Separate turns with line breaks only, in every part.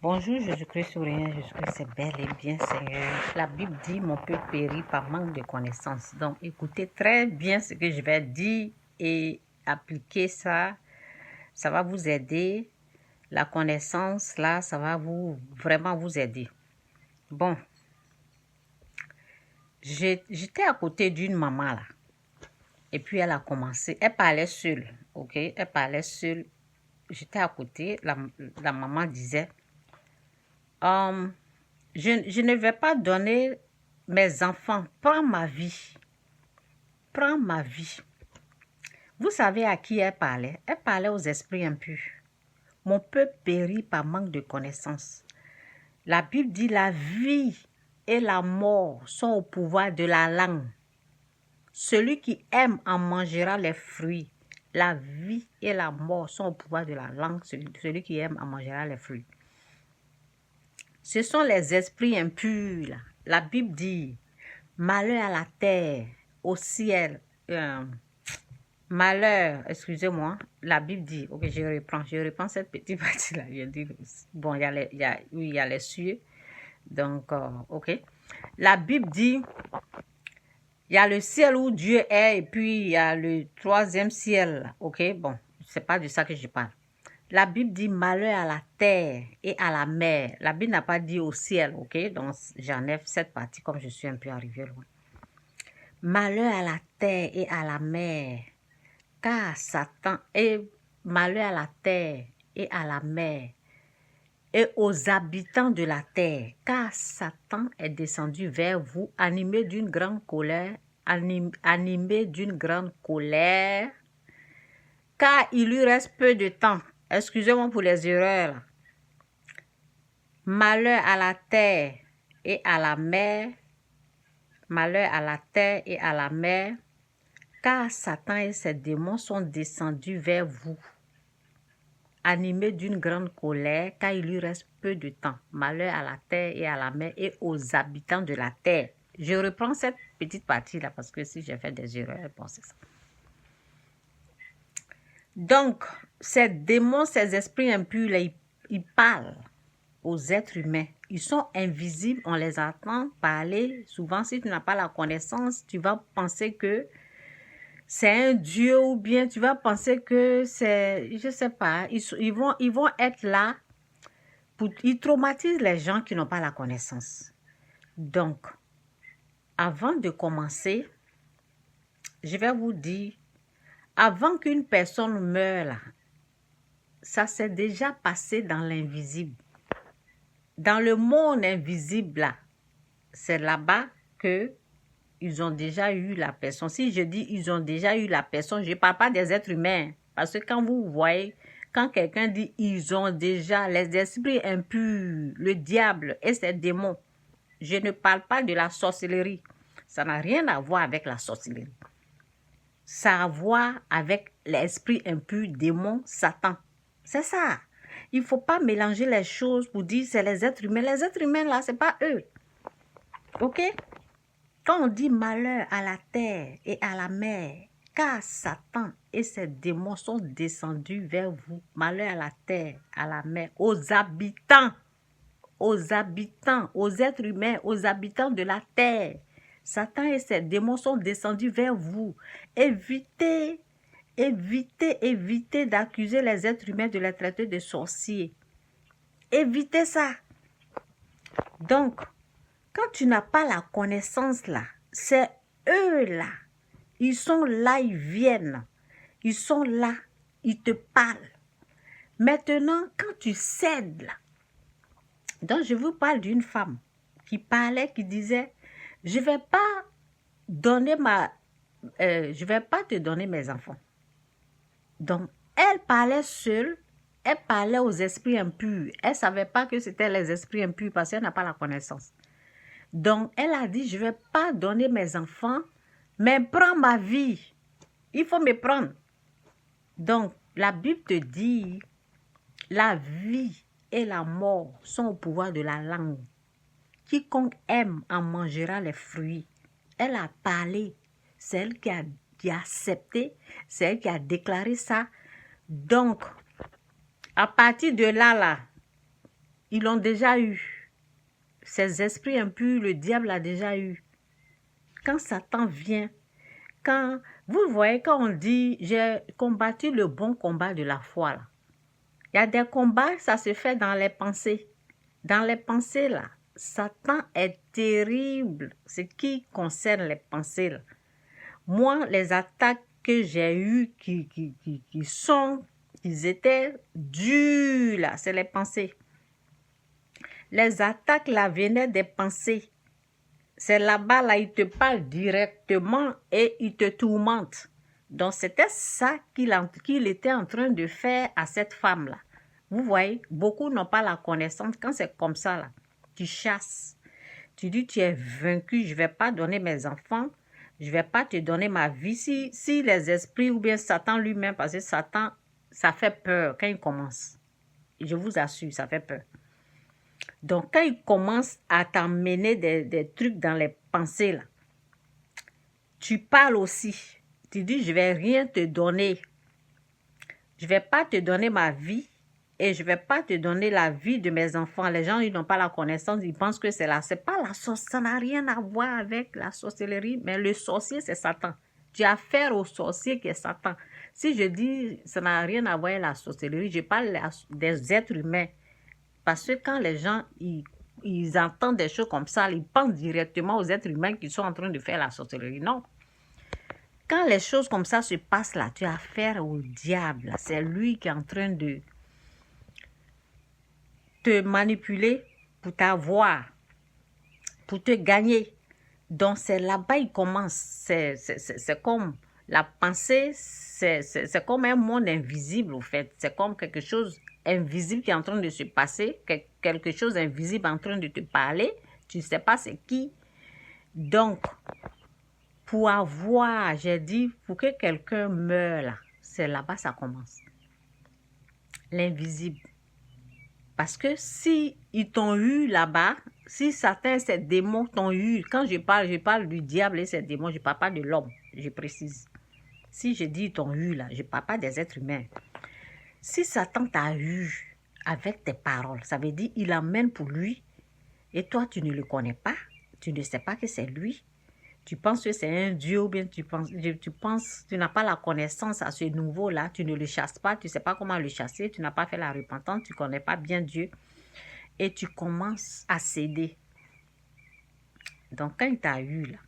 Bonjour, Jésus-Christ souriant, Jésus-Christ c'est bel et bien Seigneur. La Bible dit mon peuple périt par manque de connaissances. Donc écoutez très bien ce que je vais dire et appliquez ça. Ça va vous aider. La connaissance là, ça va vraiment vous aider. Bon, j'étais à côté d'une maman là. Et puis elle a commencé, elle parlait seule, ok? Elle parlait seule. J'étais à côté, la maman disait, je ne vais pas donner mes enfants, prends ma vie. Prends ma vie. Vous savez à qui elle parlait? Elle parlait aux esprits impurs. Mon peuple périt par manque de connaissances. La Bible dit la vie et la mort sont au pouvoir de la langue. Celui qui aime en mangera les fruits. La vie et la mort sont au pouvoir de la langue. Celui qui aime en mangera les fruits. Ce sont les esprits impurs. Là. La Bible dit malheur à la terre, au ciel. Malheur, excusez-moi, la Bible dit, ok, je reprends cette petite partie-là. Bon, il y a les cieux. Donc, ok. La Bible dit, il y a le ciel où Dieu est et puis il y a le troisième ciel. Ok, bon, c'est pas de ça que je parle. La Bible dit malheur à la terre et à la mer. La Bible n'a pas dit au ciel, ok? Donc, j'enlève cette partie comme je suis un peu arrivé loin. Malheur à la terre et à la mer, car Satan est malheur à la terre et à la mer et aux habitants de la terre, car Satan est descendu vers vous, animé d'une grande colère, car il lui reste peu de temps. Excusez-moi pour les erreurs. Là. Malheur à la terre et à la mer, malheur à la terre et à la mer, car Satan et ses démons sont descendus vers vous, animés d'une grande colère, car il lui reste peu de temps. Malheur à la terre et à la mer et aux habitants de la terre. Je reprends cette petite partie-là parce que si j'ai fait des erreurs, bon, c'est ça. Donc, ces démons, ces esprits impurs, là, ils parlent aux êtres humains. Ils sont invisibles, on les entend parler. Souvent, si tu n'as pas la connaissance, tu vas penser que c'est un dieu ou bien tu vas penser que c'est, je sais pas, ils vont être là, ils traumatisent les gens qui n'ont pas la connaissance. Donc, avant de commencer, je vais vous dire, avant qu'une personne meure là, ça s'est déjà passé dans l'invisible. Dans le monde invisible là, c'est là-bas que ils ont déjà eu la personne. Si je dis ils ont déjà eu la personne, je ne parle pas des êtres humains. Parce que quand vous voyez, quand quelqu'un dit ils ont déjà les esprits impurs, le diable et ses démons, je ne parle pas de la sorcellerie. Ça n'a rien à voir avec la sorcellerie. Ça a à voir avec l'esprit impur, démon, Satan. C'est ça. Il ne faut pas mélanger les choses pour dire c'est les êtres humains. Les êtres humains là, ce n'est pas eux. Ok? Quand on dit malheur à la terre et à la mer, car Satan et ses démons sont descendus vers vous, malheur à la terre, à la mer, aux habitants, aux êtres humains, aux habitants de la terre. Satan et ses démons sont descendus vers vous. Évitez d'accuser les êtres humains de les traiter de sorciers. Évitez ça. Donc, quand tu n'as pas la connaissance là, c'est eux là. Ils sont là, ils viennent. Ils sont là, ils te parlent. Maintenant, quand tu cèdes là, donc je vous parle d'une femme qui parlait, qui disait, je vais pas te donner mes enfants. Donc, elle parlait seule, elle parlait aux esprits impurs. Elle ne savait pas que c'était les esprits impurs parce qu'elle n'a pas la connaissance. Donc, elle a dit, je ne vais pas donner mes enfants, mais prends ma vie. Il faut me prendre. Donc, la Bible te dit, la vie et la mort sont au pouvoir de la langue. Quiconque aime en mangera les fruits. Elle a parlé. C'est elle qui a accepté. C'est elle qui a déclaré ça. Donc, à partir de là, ils l'ont déjà eu. Ces esprits impurs, le diable l'a déjà eu. Quand Satan vient, quand vous voyez, quand on dit j'ai combattu le bon combat de la foi, là, il y a des combats, ça se fait dans les pensées. Dans les pensées, là, Satan est terrible. Ce qui concerne les pensées, là. Moi, les attaques que j'ai eues qui étaient dures, là, c'est les pensées. Les attaques, là, venaient des pensées. C'est là-bas, là, il te parle directement et il te tourmente. Donc, c'était ça qu'il était en train de faire à cette femme-là. Vous voyez, beaucoup n'ont pas la connaissance. Quand c'est comme ça, là, tu chasses. Tu dis, tu es vaincu, je ne vais pas donner mes enfants, je ne vais pas te donner ma vie. Si les esprits ou bien Satan lui-même, parce que Satan, ça fait peur quand il commence. Je vous assure, ça fait peur. Donc, quand il commence à t'emmener des trucs dans les pensées, là, tu parles aussi. Tu dis, je ne vais rien te donner. Je ne vais pas te donner ma vie et je ne vais pas te donner la vie de mes enfants. Les gens, ils n'ont pas la connaissance, ils pensent que c'est là. C'est pas la sorcellerie, ça n'a rien à voir avec la sorcellerie, mais le sorcier, c'est Satan. Tu as affaire au sorcier qui est Satan. Si je dis, ça n'a rien à voir avec la sorcellerie, je parle des êtres humains. Parce que quand les gens, ils entendent des choses comme ça, ils pensent directement aux êtres humains qui sont en train de faire la sorcellerie. Non. Quand les choses comme ça se passent là, tu as affaire au diable. C'est lui qui est en train de te manipuler pour t'avoir, pour te gagner. Donc, c'est là-bas il commence. C'est comme la pensée, c'est comme un monde invisible, au fait. C'est comme quelque chose invisible qui est en train de se passer, quelque chose invisible en train de te parler. Tu ne sais pas c'est qui. Donc, pour avoir, j'ai dit, pour que quelqu'un meure là, c'est là-bas ça commence. L'invisible. Parce que si ils t'ont eu là-bas, si certains, ces démons t'ont eu, quand je parle du diable et ses démons, je ne parle pas de l'homme, je précise. Si je dis ils t'ont eu là, je ne parle pas des êtres humains. Si Satan t'a eu avec tes paroles, ça veut dire il amène pour lui et toi tu ne le connais pas, tu ne sais pas que c'est lui. Tu penses que c'est un Dieu ou bien tu n'as pas la connaissance à ce niveau-là, tu ne le chasses pas, tu ne sais pas comment le chasser, tu n'as pas fait la repentance, tu ne connais pas bien Dieu et tu commences à céder. Donc quand il t'a eu là,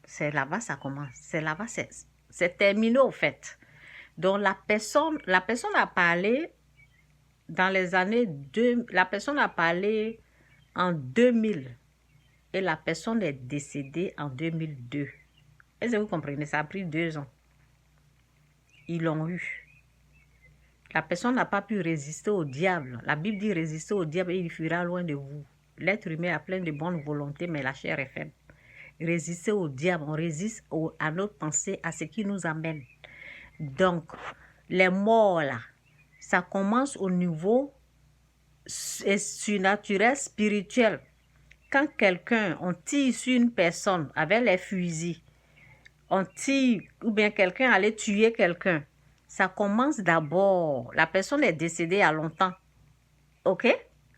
c'est là-bas ça commence, c'est là-bas c'est terminé au fait. Donc la personne a parlé dans les années 2000, la personne a parlé en 2000. Et la personne est décédée en 2002. Est-ce que vous comprenez? Ça a pris 2 ans. Ils l'ont eu. La personne n'a pas pu résister au diable. La Bible dit résister au diable et il fuira loin de vous. L'être humain a plein de bonne volonté, mais la chair est faible. Résister au diable, on résiste à notre pensée, à ce qui nous amène. Donc, les morts là, ça commence au niveau surnaturel, spirituel. Quand on tire sur une personne avec les fusils, on tire, ou bien quelqu'un allait tuer quelqu'un, ça commence d'abord, la personne est décédée il y a longtemps, ok?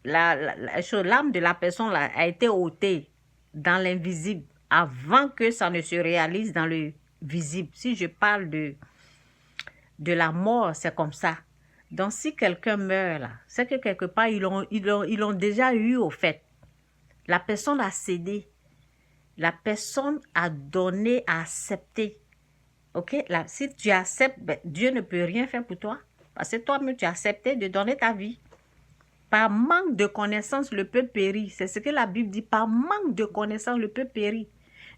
L'âme de la personne là, a été ôtée dans l'invisible avant que ça ne se réalise dans le visible. Si je parle de la mort, c'est comme ça. Donc si quelqu'un meurt là, c'est que quelque part ils l'ont déjà eu au fait. La personne a cédé. La personne a donné, a accepté. Ok? Là, si tu acceptes, ben, Dieu ne peut rien faire pour toi. Parce que toi-même, tu as accepté de donner ta vie. Par manque de connaissance, le peuple périt. C'est ce que la Bible dit. Par manque de connaissance, le peuple périt.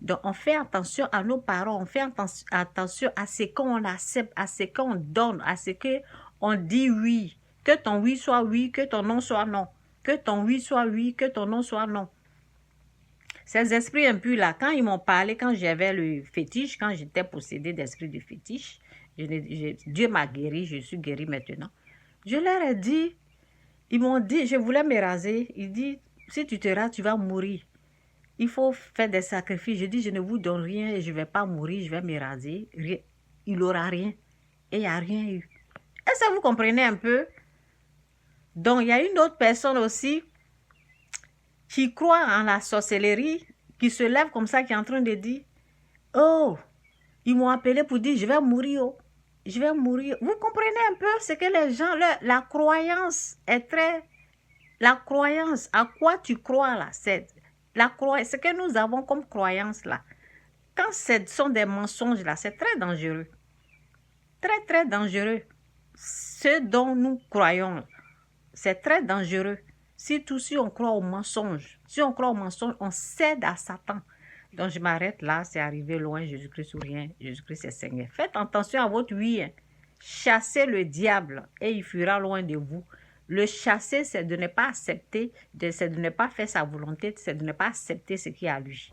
Donc, on fait attention à nos paroles. On fait attention à ce qu'on accepte, à ce qu'on donne, à ce qu'on dit oui. Que ton oui soit oui, que ton non soit non. Que ton oui soit oui, que ton non soit non. Ces esprits impurs là, quand ils m'ont parlé, quand j'avais le fétiche, quand j'étais possédée d'esprits de fétiche, Dieu m'a guéri, je suis guérie maintenant. Je leur ai dit, ils m'ont dit, je voulais me raser. Il dit, si tu te rases, tu vas mourir. Il faut faire des sacrifices. Je dis, je ne vous donne rien et je ne vais pas mourir, je vais me raser. Il n'aura rien. Et il n'y a rien eu. Est-ce que vous comprenez un peu? Donc, il y a une autre personne aussi qui croit en la sorcellerie, qui se lève comme ça, qui est en train de dire, oh, ils m'ont appelé pour dire, je vais mourir, oh, je vais mourir. Vous comprenez un peu ce que les gens, la croyance est très... La croyance, à quoi tu crois là, c'est ce que nous avons comme croyance là. Quand ce sont des mensonges là, c'est très dangereux. Très, très dangereux. Ce dont nous croyons, c'est très dangereux. Surtout si on croit aux mensonges. Si on croit aux mensonges, on cède à Satan. Donc je m'arrête là, c'est arrivé loin, Jésus-Christ ou rien, Jésus-Christ est Seigneur. Faites attention à votre vie. Hein. Chassez le diable et il fuira loin de vous. Le chasser, c'est de ne pas accepter, c'est de ne pas faire sa volonté, c'est de ne pas accepter ce qui est à lui.